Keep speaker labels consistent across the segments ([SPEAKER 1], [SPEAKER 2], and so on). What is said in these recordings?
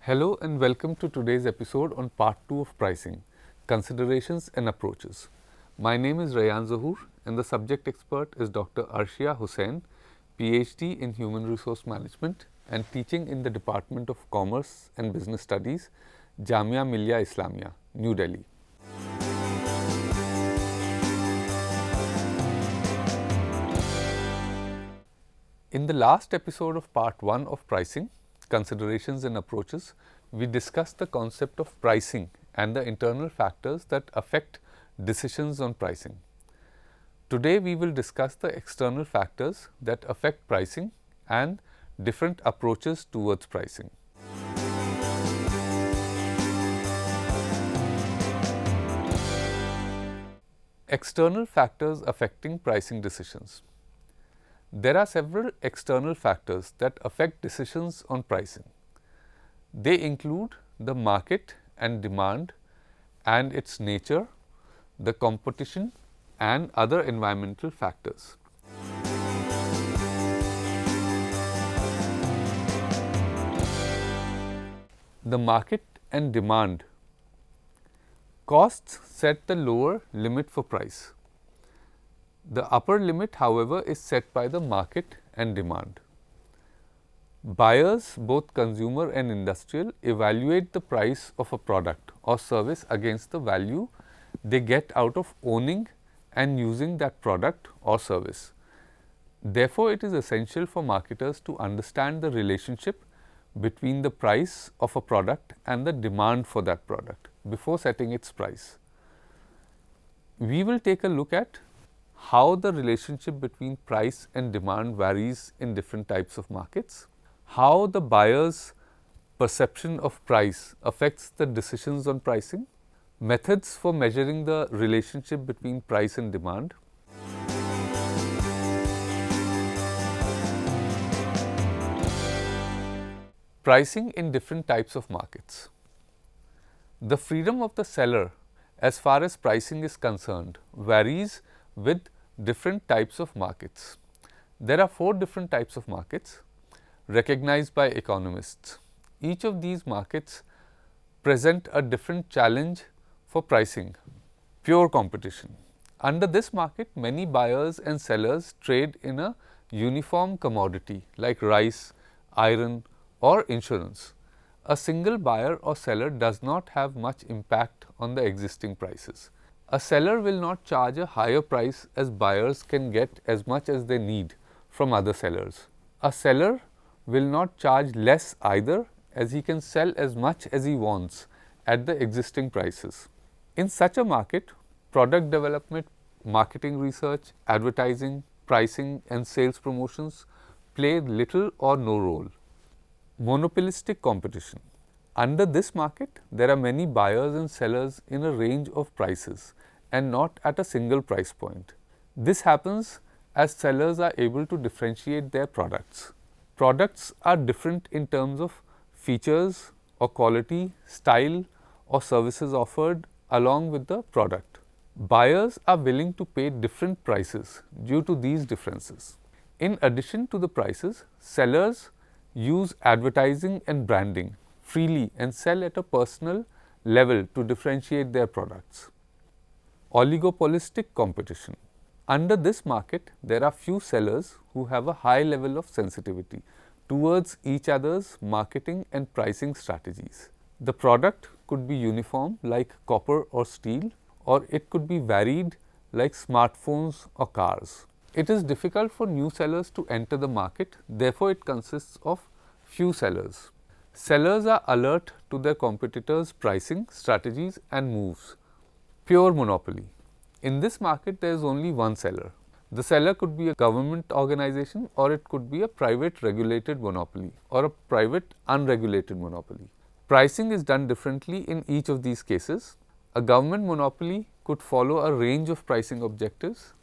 [SPEAKER 1] Hello and welcome to today's episode on Part 2 of Pricing, Considerations and Approaches. My name is Rayan Zahoor and the subject expert is Dr. Arshia Hussain, PhD in Human Resource Management and teaching in the Department of Commerce and Business Studies, Jamia Millia Islamia, New Delhi. In the last episode of Part 1 of Pricing, Considerations and Approaches, we discussed the concept of pricing and the internal factors that affect decisions on pricing. Today, we will discuss the external factors that affect pricing and different approaches towards pricing. External factors affecting pricing decisions. There are several external factors that affect decisions on pricing. They include the market and demand and its nature, the competition and other environmental factors. The market and demand. Costs set the lower limit for price. The upper limit, however, is set by the market and demand. Buyers, both consumer and industrial, evaluate the price of a product or service against the value they get out of owning and using that product or service. Therefore, it is essential for marketers to understand the relationship between the price of a product and the demand for that product before setting its price. We will take a look at how the relationship between price and demand varies in different types of markets, how the buyer's perception of price affects the decisions on pricing, methods for measuring the relationship between price and demand, pricing in different types of markets. The freedom of the seller as far as pricing is concerned varies with different types of markets. There are 4 different types of markets recognized by economists. Each of these markets present a different challenge for pricing. Pure competition. Under this market, many buyers and sellers trade in a uniform commodity like rice, iron or insurance. A single buyer or seller does not have much impact on the existing prices. A seller will not charge a higher price as buyers can get as much as they need from other sellers. A seller will not charge less either as he can sell as much as he wants at the existing prices. In such a market, product development, marketing research, advertising, pricing and sales promotions play little or no role. Monopolistic competition. Under this market, there are many buyers and sellers in a range of prices and not at a single price point. This happens as sellers are able to differentiate their products. Products are different in terms of features or quality, style or services offered along with the product. Buyers are willing to pay different prices due to these differences. In addition to the prices, sellers use advertising and branding freely and sell at a personal level to differentiate their products. Oligopolistic competition. Under this market, there are few sellers who have a high level of sensitivity towards each other's marketing and pricing strategies. The product could be uniform like copper or steel, or it could be varied like smartphones or cars. It is difficult for new sellers to enter the market, therefore, it consists of few sellers. Sellers are alert to their competitors' pricing strategies and moves. Pure monopoly. In this market, there is only one seller. The seller could be a government organization, or it could be a private regulated monopoly or a private unregulated monopoly. Pricing is done differently in each of these cases. A government monopoly could follow a range of pricing objectives.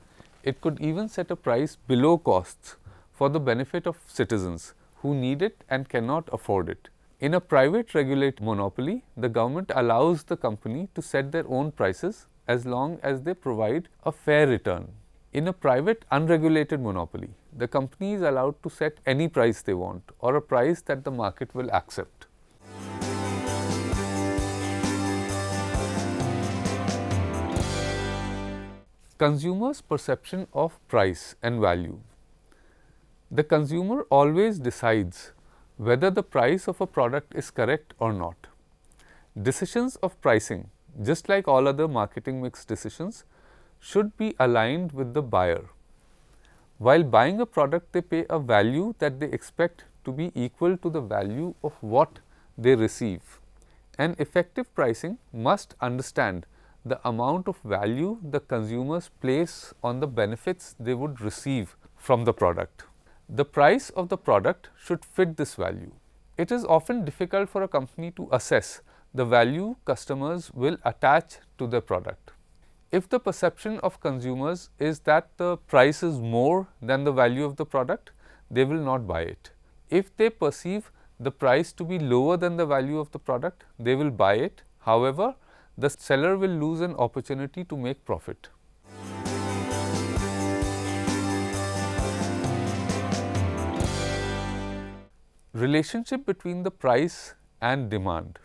[SPEAKER 1] It could even set a price below costs for the benefit of citizens who need it and cannot afford it. In a private regulated monopoly, the government allows the company to set their own prices as long as they provide a fair return. In a private unregulated monopoly, the company is allowed to set any price they want or a price that the market will accept. Consumers' perception of price and value. The consumer always decides whether the price of a product is correct or not. Decisions of pricing, just like all other marketing mix decisions, should be aligned with the buyer. While buying a product, they pay a value that they expect to be equal to the value of what they receive. An effective pricing must understand the amount of value the consumers place on the benefits they would receive from the product. The price of the product should fit this value. It is often difficult for a company to assess the value customers will attach to their product. If the perception of consumers is that the price is more than the value of the product, they will not buy it. If they perceive the price to be lower than the value of the product, they will buy it. However, the seller will lose an opportunity to make profit. Relationship between the price and demand.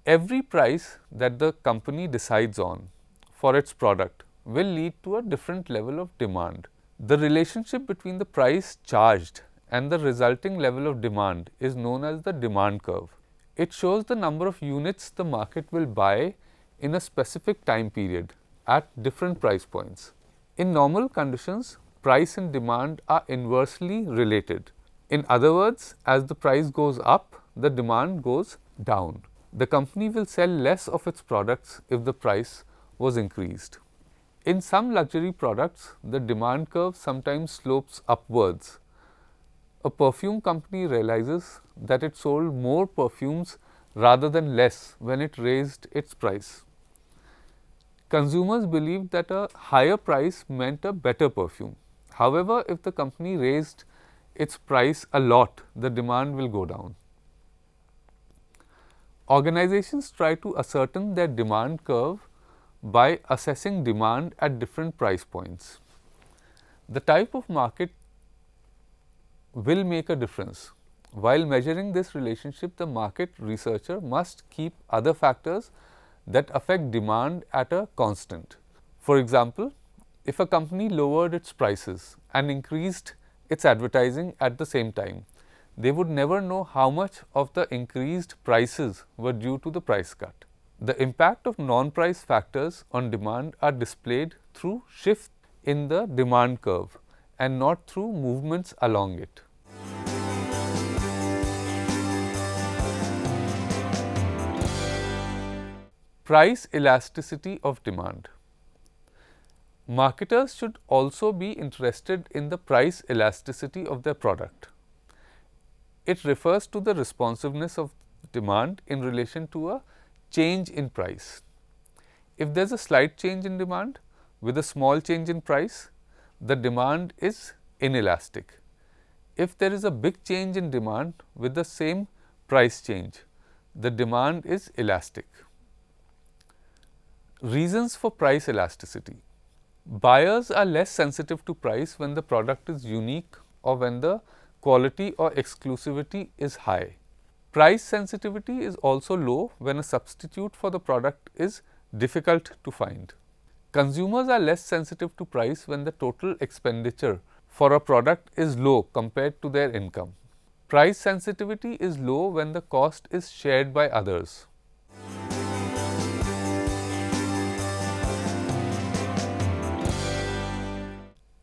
[SPEAKER 1] Every price that the company decides on for its product will lead to a different level of demand. The relationship between the price charged and the resulting level of demand is known as the demand curve. It shows the number of units the market will buy in a specific time period at different price points. In normal conditions, price and demand are inversely related. In other words, as the price goes up, the demand goes down. The company will sell less of its products if the price was increased. In some luxury products, the demand curve sometimes slopes upwards. A perfume company realizes that it sold more perfumes rather than less when it raised its price. Consumers believed that a higher price meant a better perfume. However, if the company raised its price a lot, the demand will go down. Organizations try to ascertain their demand curve by assessing demand at different price points. The type of market will make a difference. While measuring this relationship, the market researcher must keep other factors that affect demand at a constant. For example, if a company lowered its prices and increased its advertising at the same time, they would never know how much of the increased prices were due to the price cut. The impact of non-price factors on demand are displayed through shifts in the demand curve and not through movements along it. Price elasticity of demand. Marketers should also be interested in the price elasticity of their product. It refers to the responsiveness of demand in relation to a change in price. If there is a slight change in demand with a small change in price, the demand is inelastic. If there is a big change in demand with the same price change, the demand is elastic. Reasons for price elasticity. Buyers are less sensitive to price when the product is unique or when the quality or exclusivity is high. Price sensitivity is also low when a substitute for the product is difficult to find. Consumers are less sensitive to price when the total expenditure for a product is low compared to their income. Price sensitivity is low when the cost is shared by others.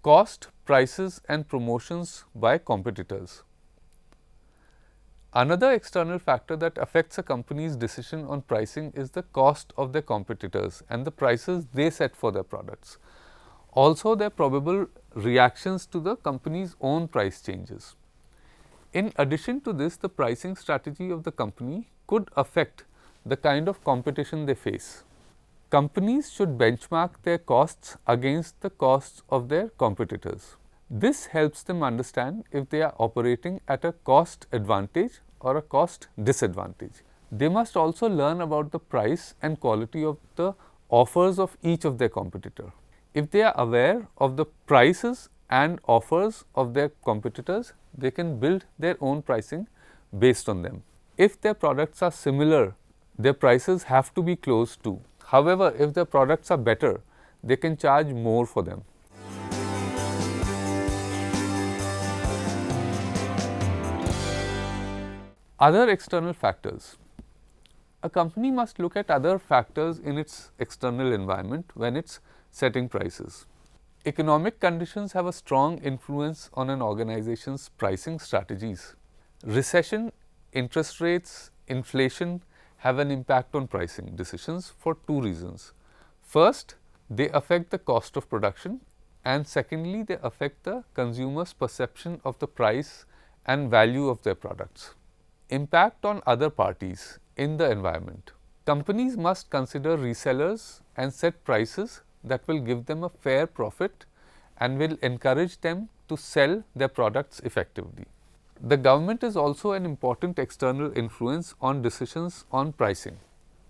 [SPEAKER 1] Cost, prices and promotions by competitors. Another external factor that affects a company's decision on pricing is the cost of their competitors and the prices they set for their products. Also, their probable reactions to the company's own price changes. In addition to this, the pricing strategy of the company could affect the kind of competition they face. Companies should benchmark their costs against the costs of their competitors. This helps them understand if they are operating at a cost advantage or a cost disadvantage. They must also learn about the price and quality of the offers of each of their competitor. If they are aware of the prices and offers of their competitors, they can build their own pricing based on them. If their products are similar, their prices have to be close to. However, if their products are better, they can charge more for them. Other external factors. A company must look at other factors in its external environment when it's setting prices. Economic conditions have a strong influence on an organization's pricing strategies. Recession, interest rates, inflation have an impact on pricing decisions for two reasons. First, they affect the cost of production, and secondly, they affect the consumer's perception of the price and value of their products. Impact on other parties in the environment. Companies must consider resellers and set prices that will give them a fair profit and will encourage them to sell their products effectively. The government is also an important external influence on decisions on pricing.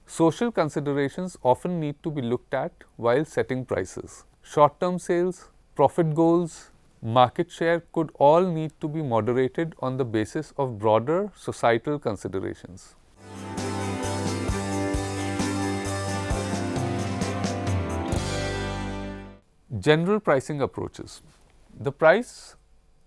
[SPEAKER 1] Social considerations often need to be looked at while setting prices. Short-term sales, profit goals, market share could all need to be moderated on the basis of broader societal considerations. General pricing approaches. The price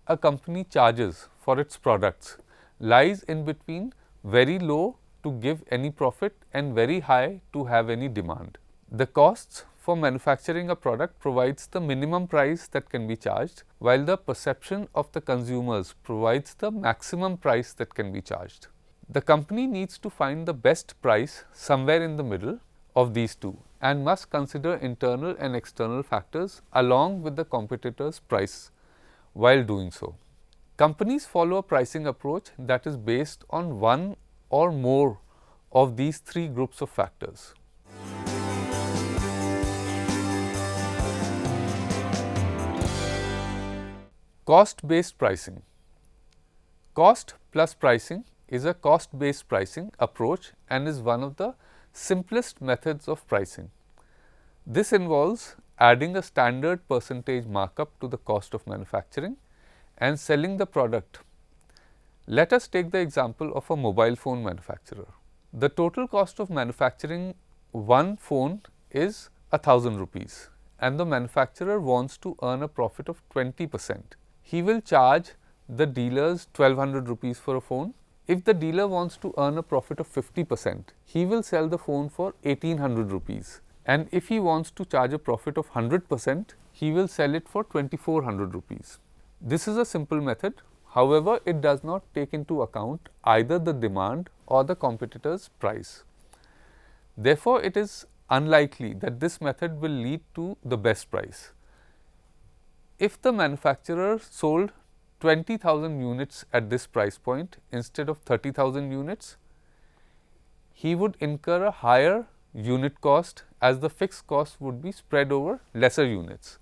[SPEAKER 1] a company charges for its products lies in between very low to give any profit and very high to have any demand. The costs for manufacturing a product provides the minimum price that can be charged, while the perception of the consumers provides the maximum price that can be charged. The company needs to find the best price somewhere in the middle of these two and must consider internal and external factors along with the competitor's price while doing so. Companies follow a pricing approach that is based on one or more of these three groups of factors. Cost-based pricing. Cost plus pricing is a cost-based pricing approach and is one of the simplest methods of pricing. This involves adding a standard percentage markup to the cost of manufacturing and selling the product. Let us take the example of a mobile phone manufacturer. The total cost of manufacturing one phone is 1,000 rupees and the manufacturer wants to earn a profit of 20%. He will charge the dealers 1,200 rupees for a phone. If the dealer wants to earn a profit of 50%, he will sell the phone for 1,800 rupees. And if he wants to charge a profit of 100%, he will sell it for 2,400 rupees. This is a simple method. However, it does not take into account either the demand or the competitor's price. Therefore, it is unlikely that this method will lead to the best price. If the manufacturer sold 20,000 units at this price point instead of 30,000 units, he would incur a higher unit cost as the fixed cost would be spread over lesser units.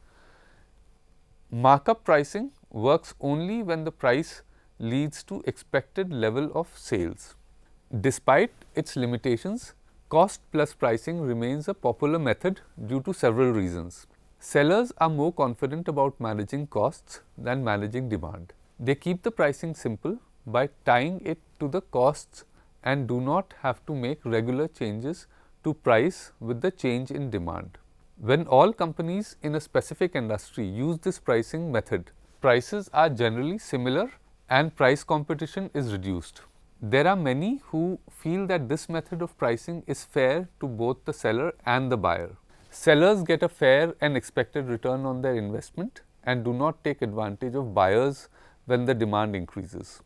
[SPEAKER 1] Markup pricing works only when the price leads to expected level of sales. Despite its limitations, cost plus pricing remains a popular method due to several reasons. Sellers are more confident about managing costs than managing demand. They keep the pricing simple by tying it to the costs and do not have to make regular changes to price with the change in demand. When all companies in a specific industry use this pricing method, prices are generally similar and price competition is reduced. There are many who feel that this method of pricing is fair to both the seller and the buyer. Sellers get a fair and expected return on their investment and do not take advantage of buyers when the demand increases.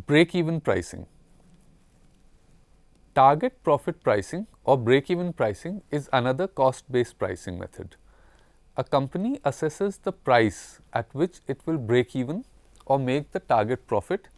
[SPEAKER 1] Break-even pricing. Target profit pricing or break-even pricing is another cost-based pricing method. A company assesses the price at which it will break even or make the target profit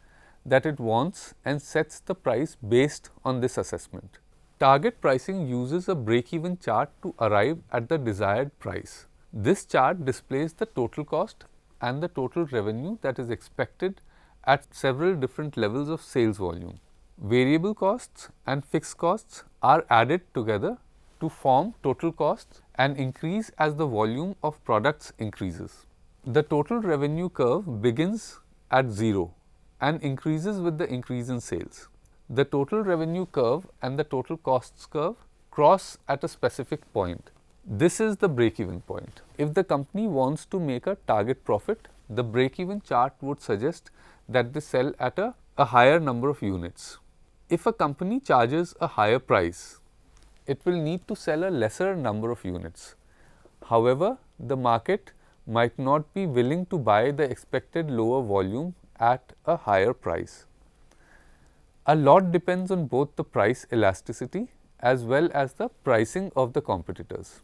[SPEAKER 1] that it wants and sets the price based on this assessment. Target pricing uses a break-even chart to arrive at the desired price. This chart displays the total cost and the total revenue that is expected at several different levels of sales volume. Variable costs and fixed costs are added together to form total costs and increase as the volume of products increases. The total revenue curve begins at 0 and increases with the increase in sales. The total revenue curve and the total costs curve cross at a specific point. This is the break-even point. If the company wants to make a target profit, the break-even chart would suggest that they sell at a higher number of units. If a company charges a higher price, it will need to sell a lesser number of units. However, the market might not be willing to buy the expected lower volume at a higher price. A lot depends on both the price elasticity as well as the pricing of the competitors.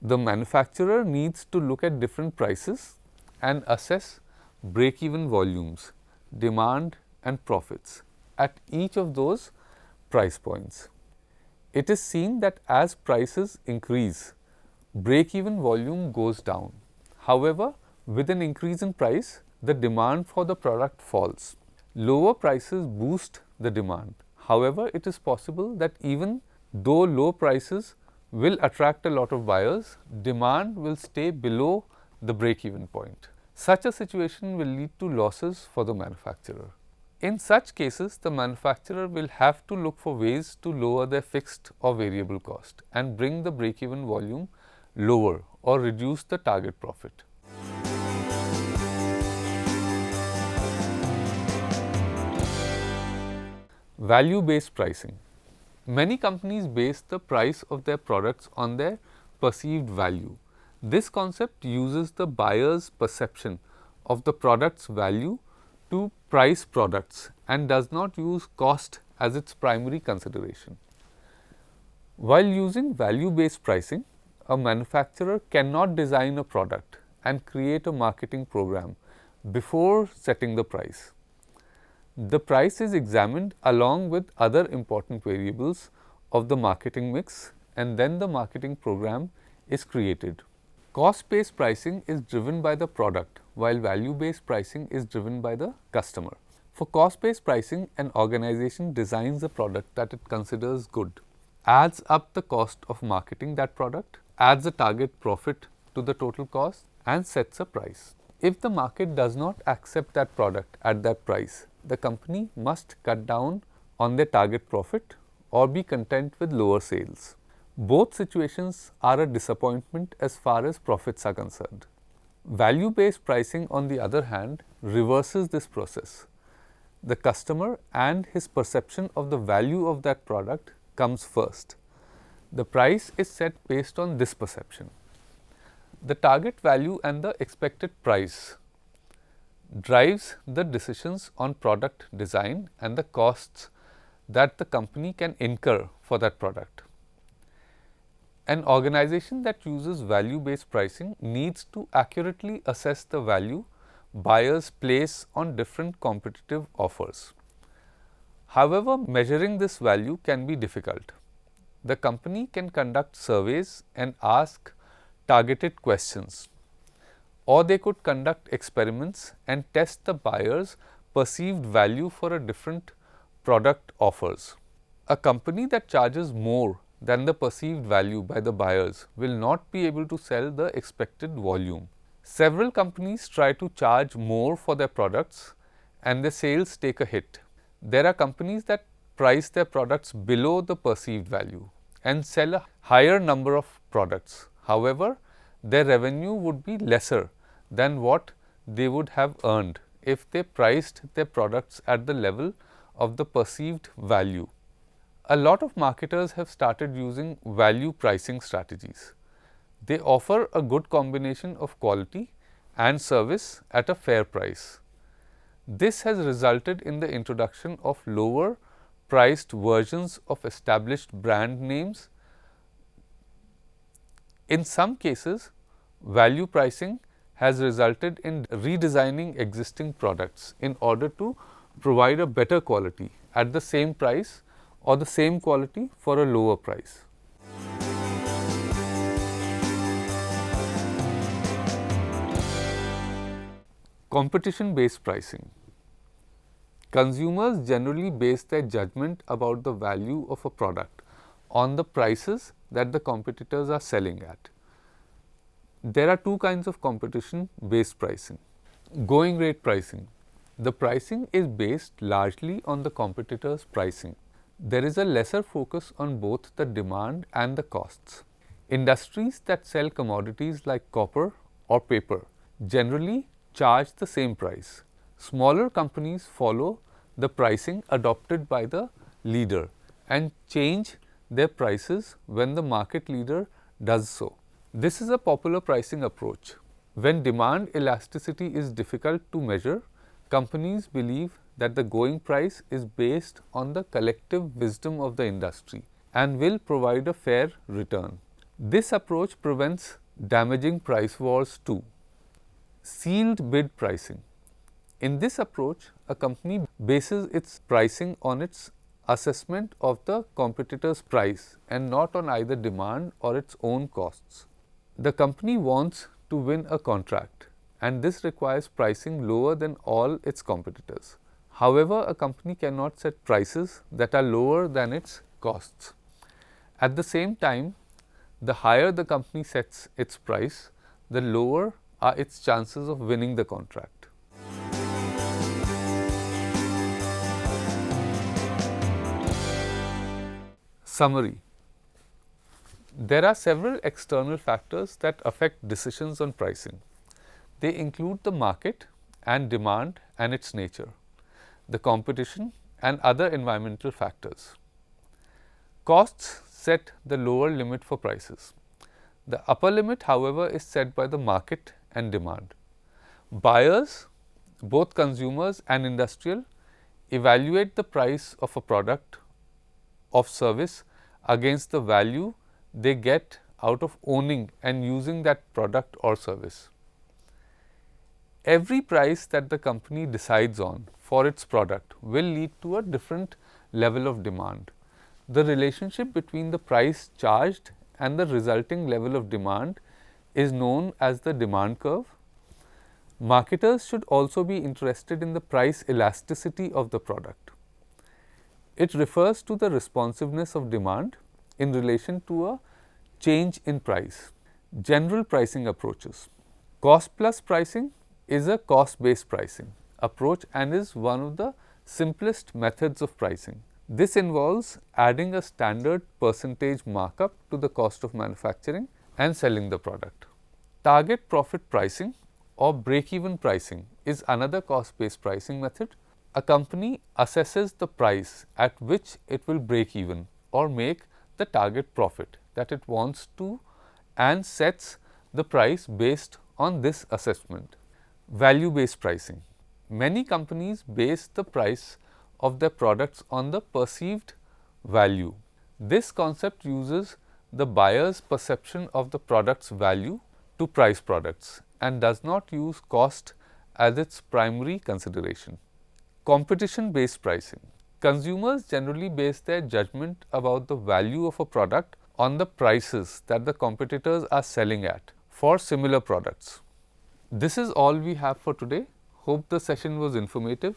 [SPEAKER 1] The manufacturer needs to look at different prices and assess break-even volumes, demand and profits at each of those price points. It is seen that as prices increase, break-even volume goes down. However, with an increase in price, the demand for the product falls. Lower prices boost the demand. However, it is possible that even though low prices will attract a lot of buyers, demand will stay below the break-even point. Such a situation will lead to losses for the manufacturer. In such cases, the manufacturer will have to look for ways to lower their fixed or variable cost and bring the break-even volume lower or reduce the target profit. Value-based pricing. Many companies base the price of their products on their perceived value. This concept uses the buyer's perception of the product's value to price products and does not use cost as its primary consideration. While using value-based pricing, a manufacturer cannot design a product and create a marketing program before setting the price. The price is examined along with other important variables of the marketing mix, and then the marketing program is created. Cost-based pricing is driven by the product, while value-based pricing is driven by the customer. For cost-based pricing, an organization designs a product that it considers good, adds up the cost of marketing that product, adds a target profit to the total cost, and sets a price. If the market does not accept that product at that price, the company must cut down on their target profit or be content with lower sales. Both situations are a disappointment as far as profits are concerned. Value-based pricing, on the other hand, reverses this process. The customer and his perception of the value of that product comes first. The price is set based on this perception. The target value and the expected price drives the decisions on product design and the costs that the company can incur for that product. An organization that uses value-based pricing needs to accurately assess the value buyers place on different competitive offers. However, measuring this value can be difficult. The company can conduct surveys and ask targeted questions, or they could conduct experiments and test the buyer's perceived value for a different product offers. A company that charges more than the perceived value by the buyers will not be able to sell the expected volume. Several companies try to charge more for their products and their sales take a hit. There are companies that price their products below the perceived value and sell a higher number of products. However, their revenue would be lesser than what they would have earned if they priced their products at the level of the perceived value. A lot of marketers have started using value pricing strategies. They offer a good combination of quality and service at a fair price. This has resulted in the introduction of lower priced versions of established brand names. In some cases, value pricing has resulted in redesigning existing products in order to provide a better quality at the same price or the same quality for a lower price. Competition-based pricing. Consumers generally base their judgment about the value of a product on the prices that the competitors are selling at. There are two kinds of competition-based pricing. Going rate pricing. The pricing is based largely on the competitor's pricing. There is a lesser focus on both the demand and the costs. Industries that sell commodities like copper or paper generally charge the same price. Smaller companies follow the pricing adopted by the leader and change their prices when the market leader does so. This is a popular pricing approach. When demand elasticity is difficult to measure, companies believe that the going price is based on the collective wisdom of the industry and will provide a fair return. This approach prevents damaging price wars too. Sealed bid pricing. In this approach, a company bases its pricing on its assessment of the competitor's price and not on either demand or its own costs. The company wants to win a contract, and this requires pricing lower than all its competitors. However, a company cannot set prices that are lower than its costs. At the same time, the higher the company sets its price, the lower are its chances of winning the contract. Summary. There are several external factors that affect decisions on pricing. They include the market and demand and its nature, the competition and other environmental factors. Costs set the lower limit for prices. The upper limit, however, is set by the market and demand. Buyers, both consumers and industrial, evaluate the price of a product or service against the value they get out of owning and using that product or service. Every price that the company decides on for its product will lead to a different level of demand. The relationship between the price charged and the resulting level of demand is known as the demand curve. Marketers should also be interested in the price elasticity of the product. It refers to the responsiveness of demand in relation to a change in price. General pricing approaches. Cost plus pricing is a cost-based pricing approach and is one of the simplest methods of pricing. This involves adding a standard percentage markup to the cost of manufacturing and selling the product. Target profit pricing or break-even pricing is another cost-based pricing method. A company assesses the price at which it will break even or make the target profit that it wants to and sets the price based on this assessment. Value-based pricing. Many companies base the price of their products on the perceived value. This concept uses the buyer's perception of the product's value to price products and does not use cost as its primary consideration. Competition-based pricing. Consumers generally base their judgment about the value of a product on the prices that the competitors are selling at for similar products. This is all we have for today. Hope the session was informative.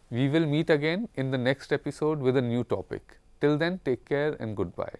[SPEAKER 1] We will meet again in the next episode with a new topic. Till then, take care and goodbye.